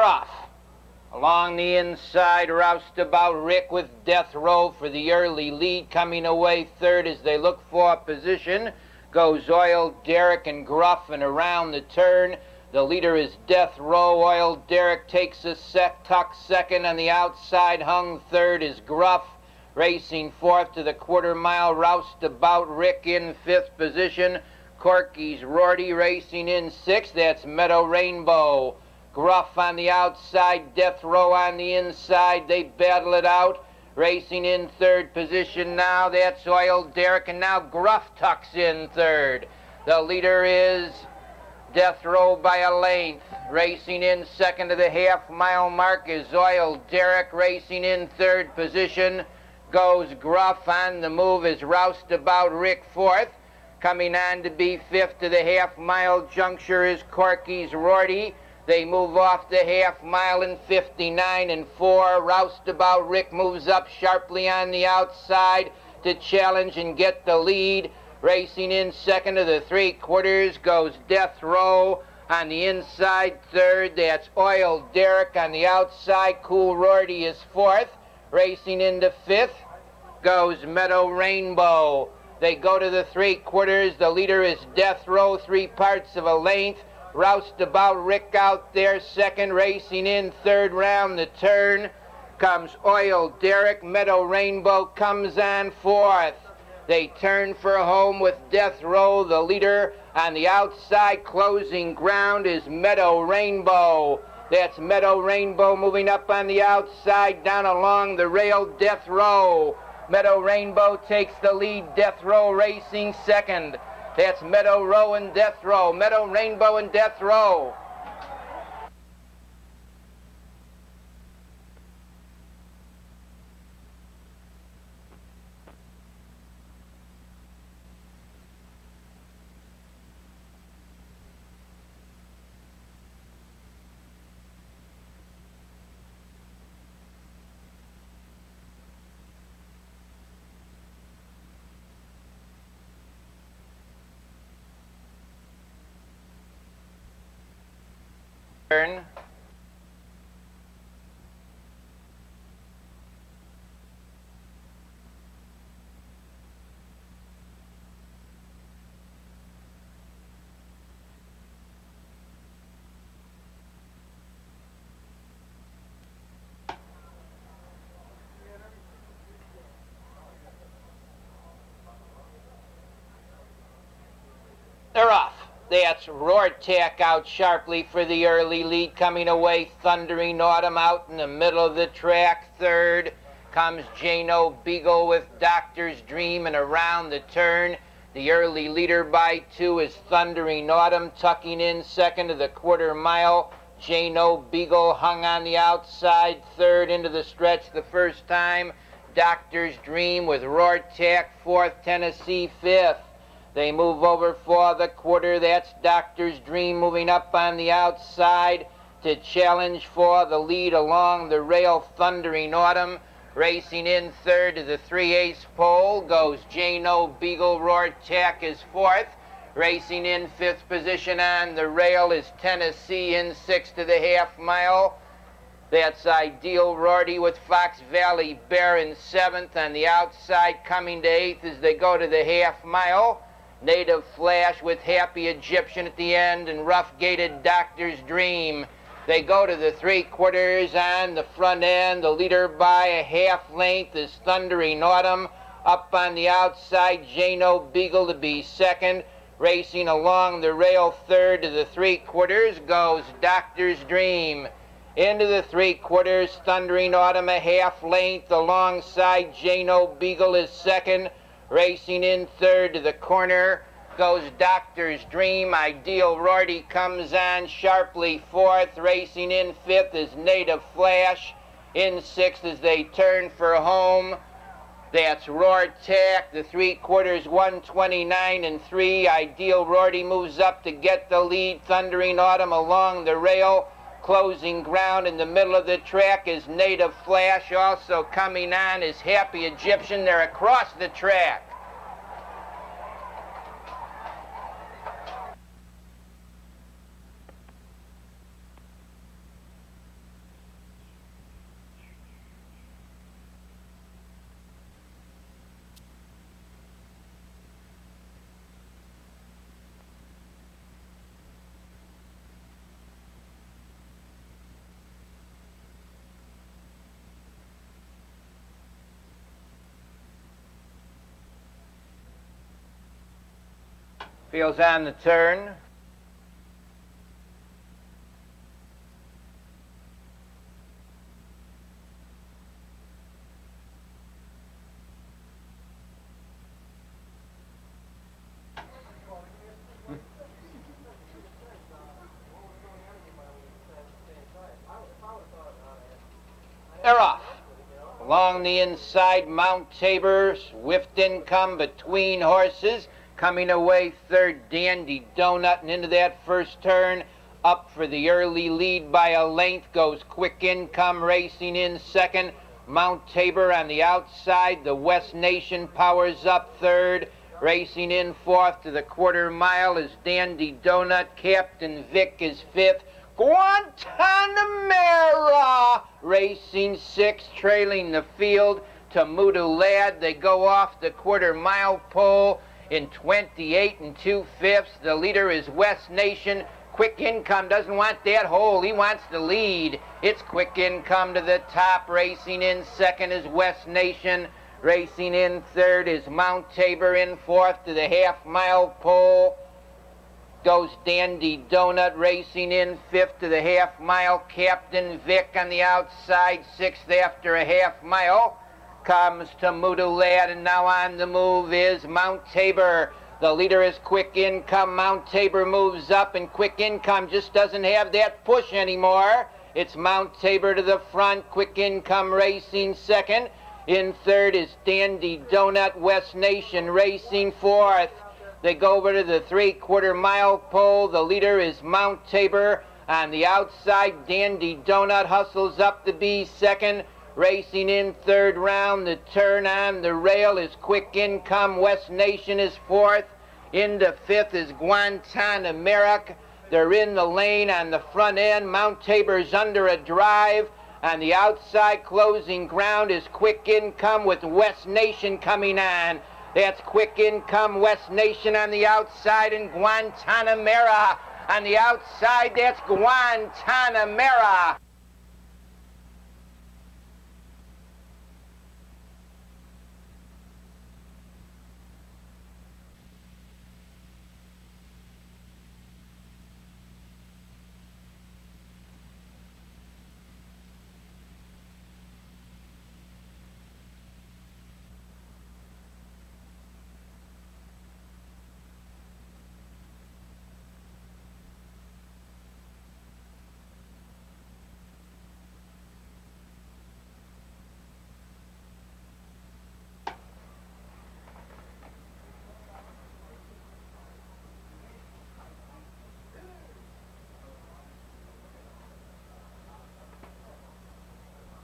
They're off. Along the inside, Roustabout Rick with Death Row for the early lead. Coming away third as they look for position goes Oil Derrick and Gruff, and around the turn the leader is Death Row. Oil Derrick takes a tuck second. On the outside, hung third is Gruff. Racing fourth to the quarter mile, Roustabout Rick in fifth position. Corky's Rorty racing in sixth. That's Meadow Rainbow. Gruff on the outside, Death Row on the inside. They battle it out. Racing in third position now, that's Oil Derrick, and now Gruff tucks in third. The leader is Death Row by a length. Racing in second to the half-mile mark is Oil Derrick. Racing in third position goes Gruff. On the move is Roustabout Rick fourth. Coming on to be fifth to the half-mile juncture is Corky's Rorty. They move off the half-mile in 59 and 4. Roustabout Rick moves up sharply on the outside to challenge and get the lead. Racing in second to the three-quarters goes Death Row. On the inside third, that's Oil Derrick. On the outside, Cool Rorty is fourth. Racing into fifth goes Meadow Rainbow. They go to the three-quarters. The leader is Death Row, 3/4 of a length. Roustabout Rick out there second. Racing in third round the turn comes Oil Derrick. Meadow Rainbow comes on fourth. They turn for home with Death Row, the leader. On the outside, closing ground is Meadow Rainbow. That's Meadow Rainbow moving up on the outside, down along the rail, Death Row. Meadow Rainbow takes the lead. Death Row racing second. That's Meadow Row and Death Row. Meadow Rainbow and Death Row. Turn. They're off. That's Rorty out sharply for the early lead. Coming away, Thundering Autumn out in the middle of the track. Third comes Jano Beagle with Doctor's Dream, and around the turn, the early leader by 2 is Thundering Autumn. Tucking in second to the quarter mile, Jano Beagle hung on the outside. Third into the stretch the first time, Doctor's Dream with Rorty fourth, Tennessee fifth. They move over for the quarter. That's Doctor's Dream moving up on the outside to challenge for the lead along the rail, Thundering Autumn. Racing in third to the 3/8 pole goes Jano Beagle. Rorty is fourth. Racing in fifth position on the rail is Tennessee in sixth to the half mile. That's Ideal Rorty with Fox Valley Bear in seventh. On the outside, coming to eighth as they go to the half mile, Native Flash with Happy Egyptian at the end, and rough-gated Doctor's Dream. They go to the three-quarters on the front end. The leader by a half length is Thundering Autumn. Up on the outside, Jano Beagle to be second. Racing along the rail third to the three-quarters goes Doctor's Dream. Into the three-quarters, Thundering Autumn a half length. Alongside, Jano Beagle is second. Racing in third to the corner goes Doctor's Dream. Ideal Rorty comes on sharply fourth. Racing in fifth is Native Flash. In sixth as they turn for home, that's Rorty. The three-quarters, 129 and 3. Ideal Rorty moves up to get the lead. Thundering Autumn along the rail. Closing ground in the middle of the track is Native Flash. Also coming on is Happy Egyptian. They're across the track. Feels on the turn. They're off. Along the inside, Mount Tabor, swift income between horses. Coming away third, Dandy Donut, and into that first turn. Up for the early lead by a length goes Quick Income, racing in second. Mount Tabor on the outside. The West Nation powers up third. Racing in fourth to the quarter mile is Dandy Donut. Captain Vic is fifth. Guantanamera racing sixth, trailing the field to Mudu Lad. They go off the quarter mile pole in 28 2/5. The leader is West Nation. Quick Income doesn't want that hole. He wants the lead. It's Quick Income to the top. Racing in second is West Nation. Racing in third is Mount Tabor. In fourth to the half-mile pole goes Dandy Donut. Racing in fifth to the half-mile. Captain Vic on the outside. Sixth after a half-mile comes to Mudu Lad, and now on the move is Mount Tabor. The leader is Quick Income. Mount Tabor moves up, and Quick Income just doesn't have that push anymore. It's Mount Tabor to the front. Quick Income racing second. In third is Dandy Donut. West Nation racing fourth. They go over to the three-quarter mile pole. The leader is Mount Tabor. On the outside, Dandy Donut hustles up to be second. Racing in third round, the turn on the rail is Quick Income. West Nation is fourth. Into fifth is Guantanamera. They're in the lane on the front end. Mount Tabor's under a drive. On the outside, closing ground is Quick Income with West Nation coming on. That's Quick Income, West Nation on the outside, and Guantanamera on the outside. That's Guantanamera.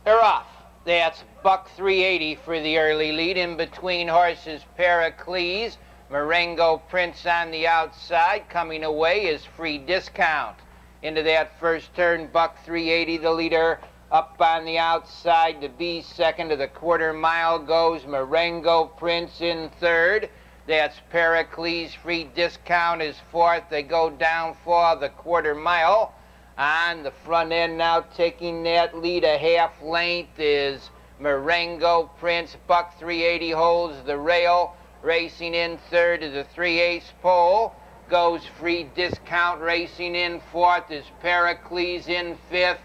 They're off. That's Buck 380 for the early lead. In between horses, Pericles. Marengo Prince on the outside. Coming away is Free Discount. Into that first turn, Buck 380, the leader. Up on the outside to be second. To the quarter mile goes Marengo Prince in third. That's Pericles. Free Discount is fourth. They go down for the quarter mile. On the front end now, taking that lead a half length is Marengo Prince. Buck 380 holds the rail. Racing in third to the 3/8 pole goes Free Discount. Racing in fourth is Pericles. In fifth,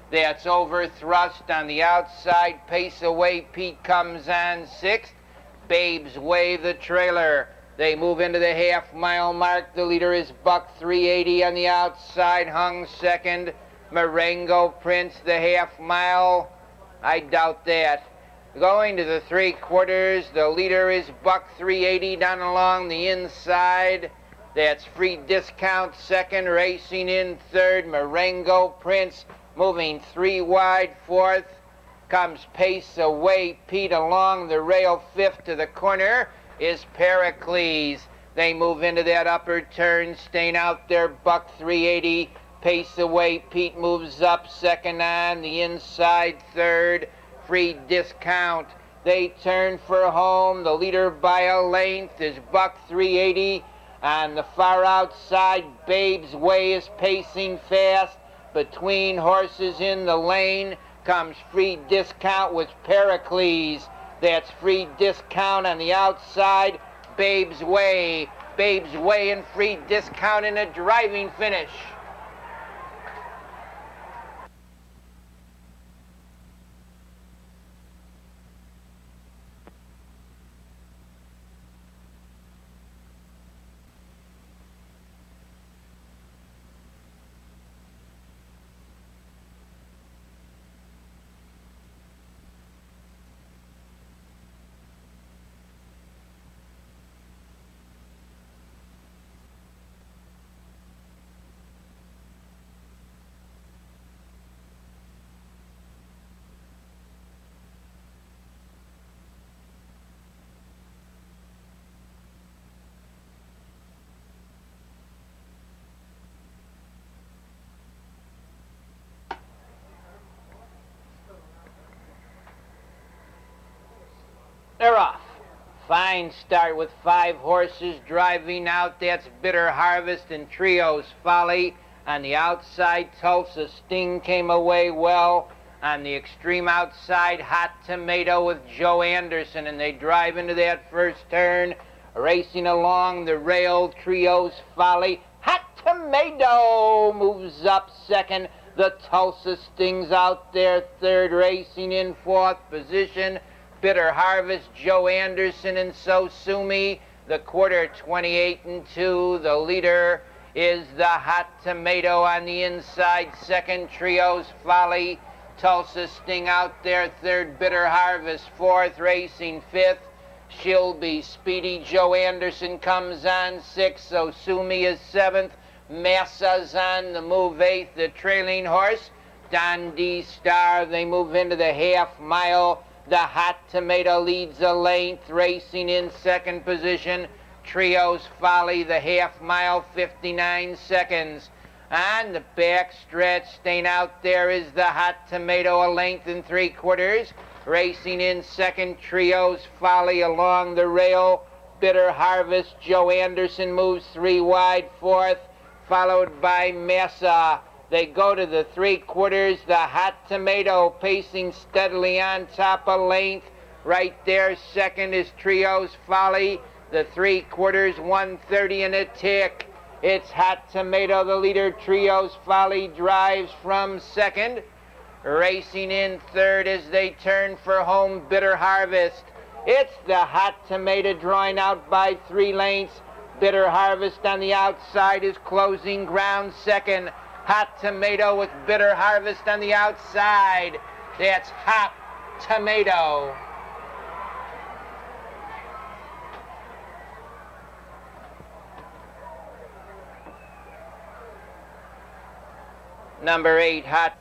that's Overthrust on the outside. Pace Away Pete comes on sixth. Babe's Way the trailer. They move into the half-mile mark. The leader is Buck 380 on the outside. Hung second. Marengo Prince, the half-mile. I doubt that. Going to the three-quarters, the leader is Buck 380 down along the inside. That's Free Discount second. Racing in third. Marengo Prince moving three wide fourth. Comes Pace Away Pete along the rail fifth. To the corner is Pericles. They move into that upper turn, staying out there. Buck 380. Pace Away Pete moves up second on the inside third. Free Discount. They turn for home. The leader by a length is Buck 380. On the far outside, Babe's Way is pacing fast. Between horses in the lane comes Free Discount with Pericles. That's Free Discount on the outside. Babe's Way. Babe's Way and free discount in a driving finish. They're off. Fine start with 5 horses driving out. That's Bitter Harvest and Trio's Folly. On the outside, Tulsa Sting came away well. On the extreme outside, Hot Tomato with Joe Anderson, and they drive into that first turn. Racing along the rail, Trio's Folly. Hot Tomato moves up second. The Tulsa Sting's out there third, racing in fourth position. Bitter Harvest, Joe Anderson, and So Sue Me. The quarter 28-2. The leader is the Hot Tomato on the inside. Second, Trio's Folly. Tulsa Sting out there third. Bitter Harvest fourth. Racing fifth. She'll Be Speedy. Joe Anderson comes on sixth. So Sue Me is seventh. Massa's on the move eighth. The trailing horse, Don D. Star. They move into the half mile. The Hot Tomato leads a length, racing in second position. Trio's Folly, the half mile, 59 seconds. On the back stretch, staying out there is the Hot Tomato, a length and 3/4. Racing in second, Trio's Folly along the rail. Bitter Harvest, Joe Anderson moves 3 wide, fourth, followed by Massa. They go to the 3/4. The Hot Tomato pacing steadily on top of length. Right there, second is Trio's Folly. The 3/4, 1:30 and a tick. It's Hot Tomato, the leader. Trio's Folly drives from second. Racing in third as they turn for home, Bitter Harvest. It's the Hot Tomato drawing out by 3 lengths. Bitter Harvest on the outside is closing ground second. Hot Tomato with Bitter Harvest on the outside. That's Hot Tomato. Number 8, Hot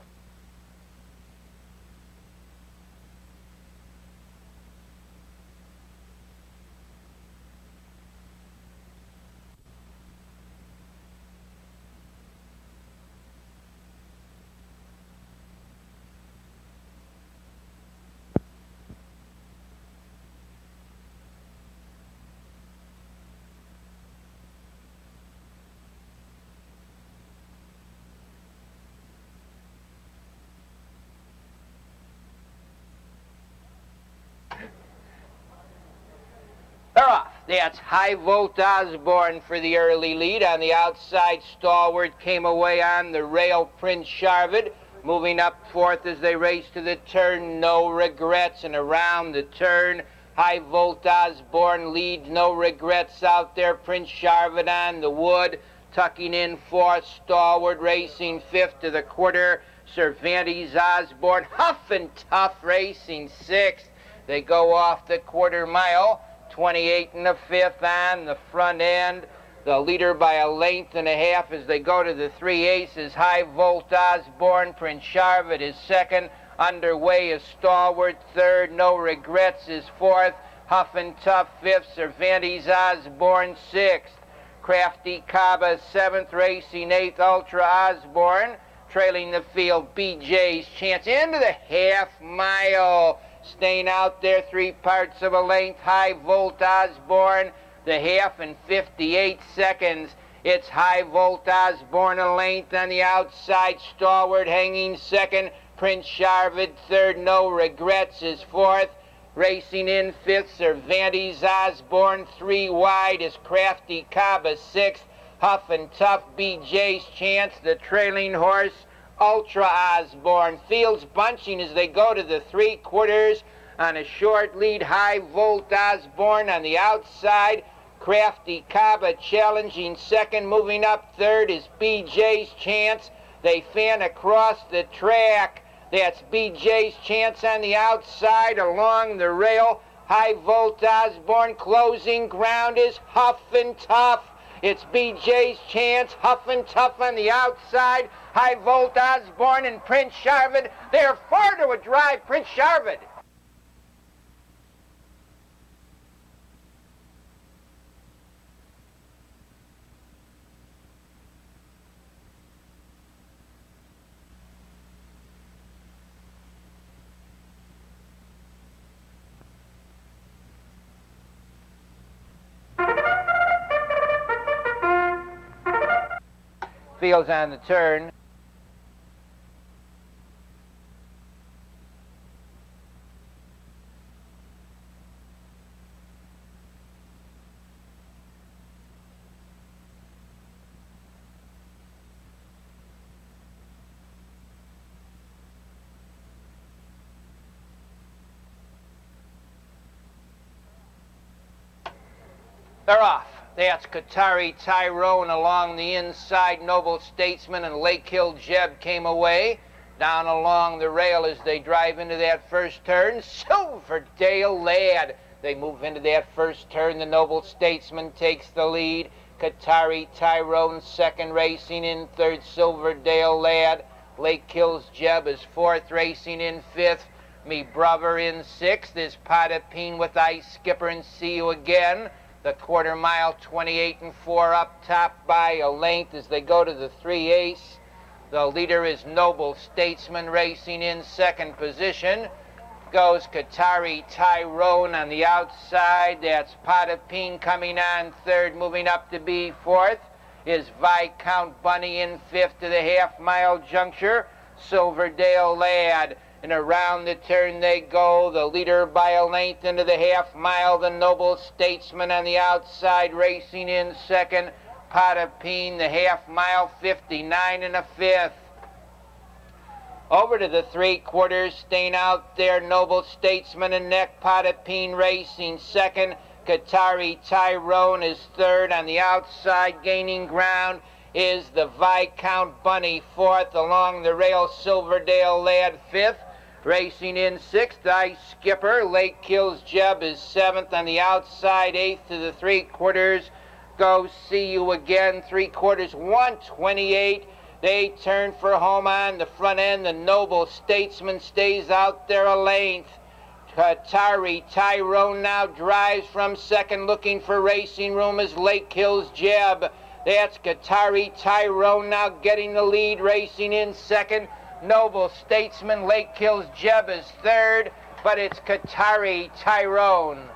They're off. That's High Volt Osborne for the early lead. On the outside, Stalwart came away on the rail, Prince Charvid. Moving up fourth as they race to the turn, No Regrets. And around the turn, High Volt Osborne leads, No Regrets out there. Prince Charvid on the wood. Tucking in fourth, Stalwart racing fifth to the quarter. Cervantes Osborne, Huff and Tough racing sixth. They go off the quarter mile. 28 and a fifth on the front end. The leader by a length and a half as they go to the 3 aces. High Volt Osborne, Prince Charvid is second. Underway is Stalwart third. No Regrets is fourth. Huff and Tough fifth. Cervantes Osborne sixth. Crafty Caba seventh. Racing eighth. Ultra Osborne trailing the field. BJ's Chance into the half mile. Staying out there 3 parts of a length. High Volt Osborne, the half in 58 seconds. It's High Volt Osborne a length on the outside. Stalwart hanging second. Prince Charvid third. No Regrets is fourth. Racing in fifth, Cervantes Osborne. 3 wide is Crafty Caba. Sixth, Huff and Tough, BJ's Chance. The trailing horse, Ultra Osborne. Fields bunching as they go to the 3/4 on a short lead. High Volt Osborne on the outside. Crafty Caba challenging second. Moving up third is BJ's Chance. They fan across the track. That's BJ's Chance on the outside along the rail. High Volt Osborne. Closing ground is Huff and Tough. It's BJ's Chance, Huff and Tough on the outside. High Volt Osborne and Prince Sharvid. They're 4 to a drive, Prince Sharvid. Fields on the turn. They're off. That's Qatari Tyrone along the inside. Noble Statesman and Lake Hill Jeb came away. Down along the rail as they drive into that first turn. Silverdale Lad. They move into that first turn. The Noble Statesman takes the lead. Qatari Tyrone second, racing in third. Silverdale Lad. Lake Hills Jeb is fourth, racing in fifth. Me Brother in sixth is Potapine with Ice Skipper and See You Again. The 1/4 mile, 28 and 4 up top by a length as they go to the 3/8. The leader is Noble Statesman, racing in second position. Goes Qatari Tyrone on the outside. That's Potapine coming on third. Moving up to be fourth is Viscount Bunny in fifth to the half-mile juncture. Silverdale Lad. And around the turn they go. The leader by a length into the half-mile. The Noble Statesman on the outside, racing in second. Potapine, the half-mile, 59 and a fifth. Over to the 3/4, staying out there. Noble Statesman and neck. Potapine racing second. Qatari Tyrone is third. On the outside, gaining ground, is the Viscount Bunny fourth. Along the rail, Silverdale Lad fifth. Racing in sixth, Ice Skipper. Lake Hills Jeb is seventh. On the outside, eighth to the 3/4 goes See You Again. 3/4, 128. They turn for home on the front end. The Noble Statesman stays out there a length. Qatari Tyrone now drives from second, looking for racing room as Lake Hills Jeb. That's Qatari Tyrone now getting the lead, racing in second. Noble Statesman, Lake Hills Jeb is third, but it's Qatari Tyrone.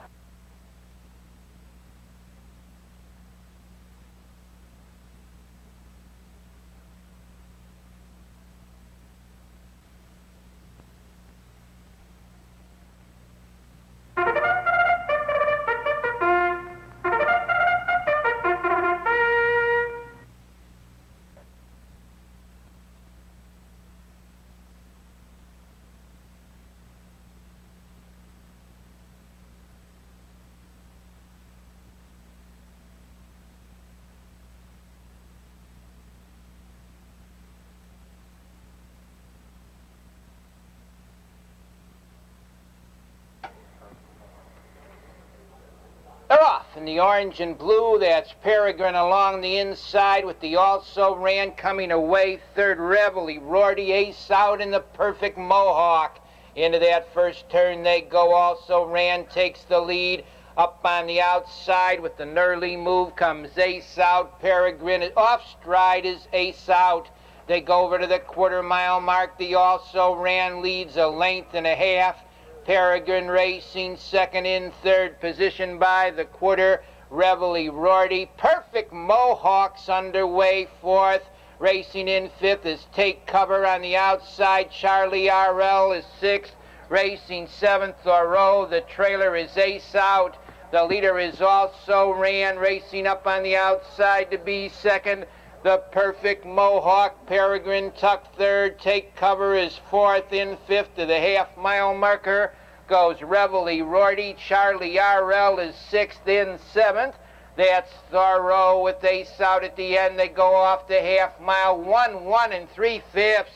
They're off. In the orange and blue, that's Peregrine along the inside with the Also Ran coming away third. Reveille roared ace out in the Perfect Mohawk. Into that first turn they go. Also Ran takes the lead. Up on the outside with the Nurly move comes Ace Out. Peregrine off stride is Ace Out. They go over to the 1/4 mile mark. The Also Ran leads a length and a half. Peregrine racing second in third position by the 1/4. Reveille Rorty. Perfect Mohawks underway fourth. Racing in fifth is Take Cover on the outside. Charlie RL is sixth. Racing 7th, Thoreau. The trailer is ace out. The leader is Also Ran. Racing up on the outside to be second. The Perfect Mohawk. Peregrine Tuck third. Take Cover is fourth. In fifth to the half-mile marker goes Reveille Rorty. Charlie RL is sixth. In seventh. That's Thoreau with ace out at the end. They go off the half-mile. 1 3/5.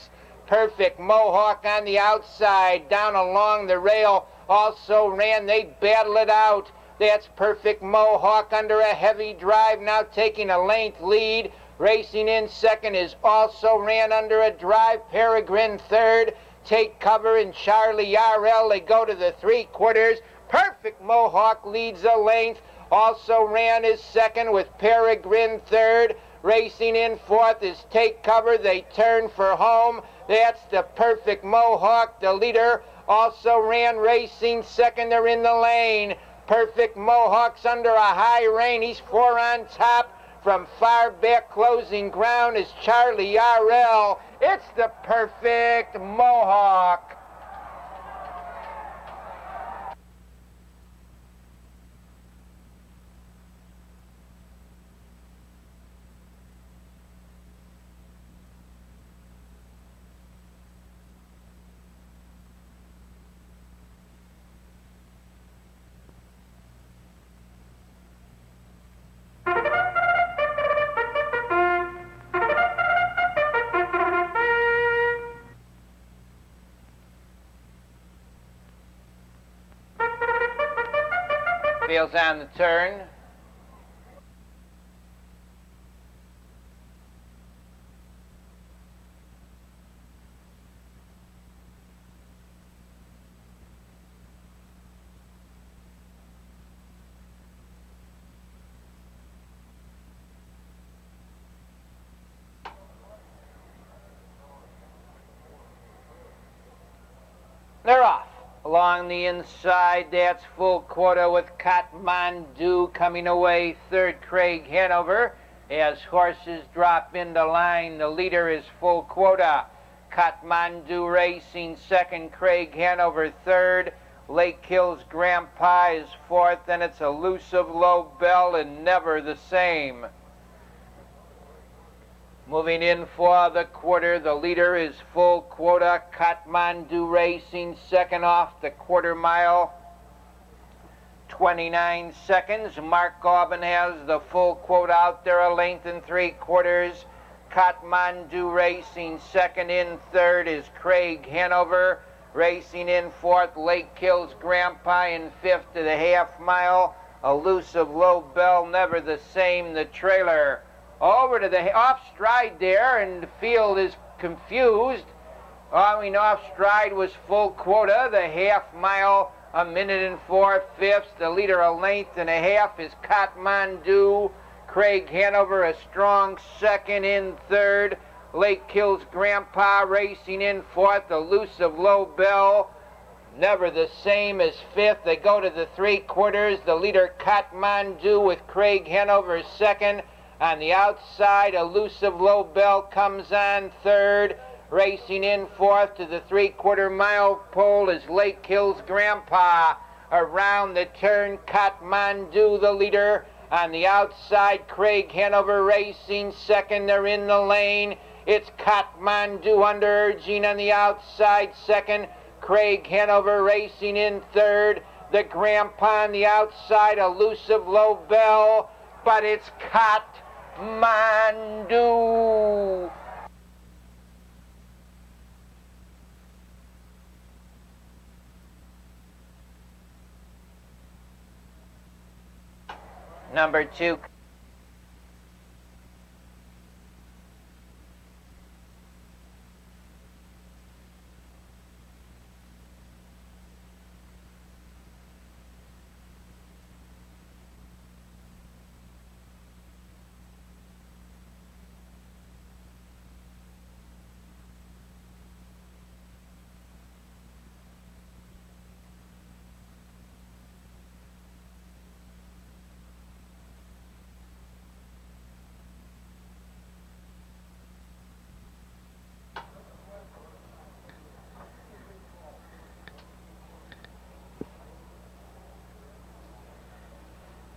Perfect Mohawk on the outside. Down along the rail. Also Ran. They battle it out. That's Perfect Mohawk under a heavy drive, now taking a length lead. Racing in second is Also Ran under a drive. Peregrine third. Take Cover and Charlie RL. They go to the 3/4. Perfect Mohawk leads a length. Also Ran is second with Peregrine third. Racing in fourth is Take Cover. They turn for home. That's the Perfect Mohawk, the leader. Also Ran racing second. They're in the lane. Perfect Mohawk's under a high rein. He's 4 on top. From far back closing ground is Charlie RL. It's the Perfect Mohawk. Wheels on the turn. They're off. Along the inside, that's Full Quota with Kathmandu coming away third. Craig Hanover. As horses drop into line, the leader is Full Quota. Kathmandu racing second. Craig Hanover third. Lake Hills Grandpa is fourth. And it's Elusive Low Bell and Never the Same. Moving in for the quarter, the leader is Full Quota. Kathmandu racing second off the quarter mile. 29 seconds. Mark Aubin has the Full Quota out there, a length and 3/4. Kathmandu racing second. In third is Craig Hanover. Racing in fourth, Lake Hills Grandpa. In fifth to the half mile, Elusive Low Bell, Never the Same, the trailer. Over to the off stride there, and the field is confused. Off stride was Full Quota. The half mile, 1 4/5. The leader, a length and a half, is Kathmandu. Craig Hanover, a strong second. In third, Lake Hills Grandpa racing in fourth. Elusive Low Bell, Never the Same, is fifth. They go to the 3/4. The leader, Kathmandu, with Craig Hanover second. On the outside, Elusive Low Bell comes on third. Racing in fourth to the 3/4 mile pole is Lake Hills Grandpa. Around the turn, Kathmandu, the leader. On the outside, Craig Hanover racing second. They're in the lane. It's Kathmandu under urging on the outside second. Craig Hanover racing in third. The Grandpa on the outside, Elusive Low Bell. But it's Kathmandu. Number 2.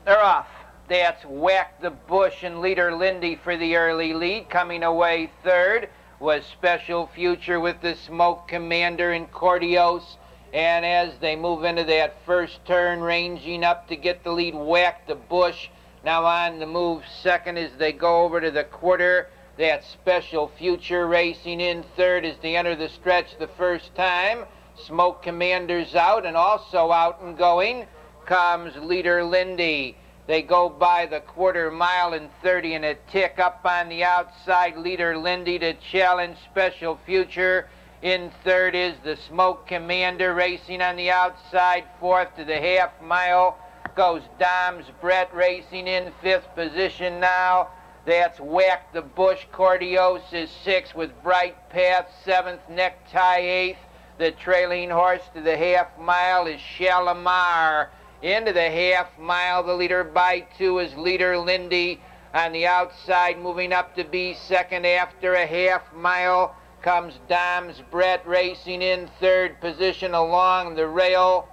They're off. That's Whack the Bush and Leader Lindy for the early lead. Coming away third was Special Future with the Smoke Commander and Cordios. And as they move into that first turn, ranging up to get the lead, Whack the Bush. Now on the move second as they go over to the quarter. That Special Future racing in third as they enter the stretch the first time. Smoke Commander's out, and also out and going comes Leader Lindy. They go by the quarter mile and 30 and a tick up on the outside. Leader Lindy to challenge Special Future. In third is the Smoke Commander racing on the outside. Fourth to the half mile goes Dom's Brett racing in fifth position now. That's Whack the Bush. Cordios is sixth with Bright Path. Seventh, Necktie eighth. The trailing horse to the half mile is Shalimar. Into the half mile, the leader by two is Leader Lindy. On the outside, moving up to be second after a half mile, comes Dom's Brett racing in third position along the rail.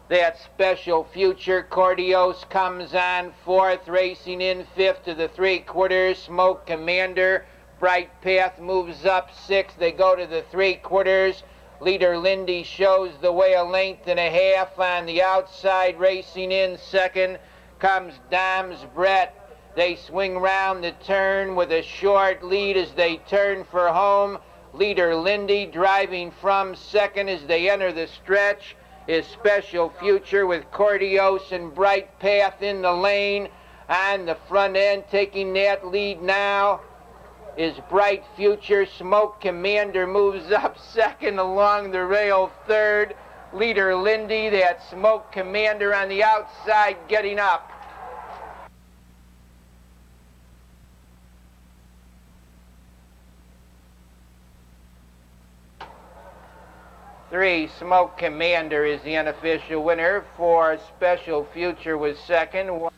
That Special Future. Cordios comes on fourth, racing in fifth to the three-quarters. Smoke Commander. Bright Path moves up sixth. They go to the three-quarters. Leader Lindy shows the way a length and a half. On the outside, racing in second, comes Dom's Brett. They swing round the turn with a short lead as they turn for home. Leader Lindy driving from second as they enter the stretch is Special Future with Cordios and Bright Path in the lane. On the front end, taking that lead now is Bright Future. Smoke Commander moves up second along the rail third. Leader Lindy, that Smoke Commander on the outside getting up. Three, Smoke Commander is the unofficial winner. Four, Special Future was second.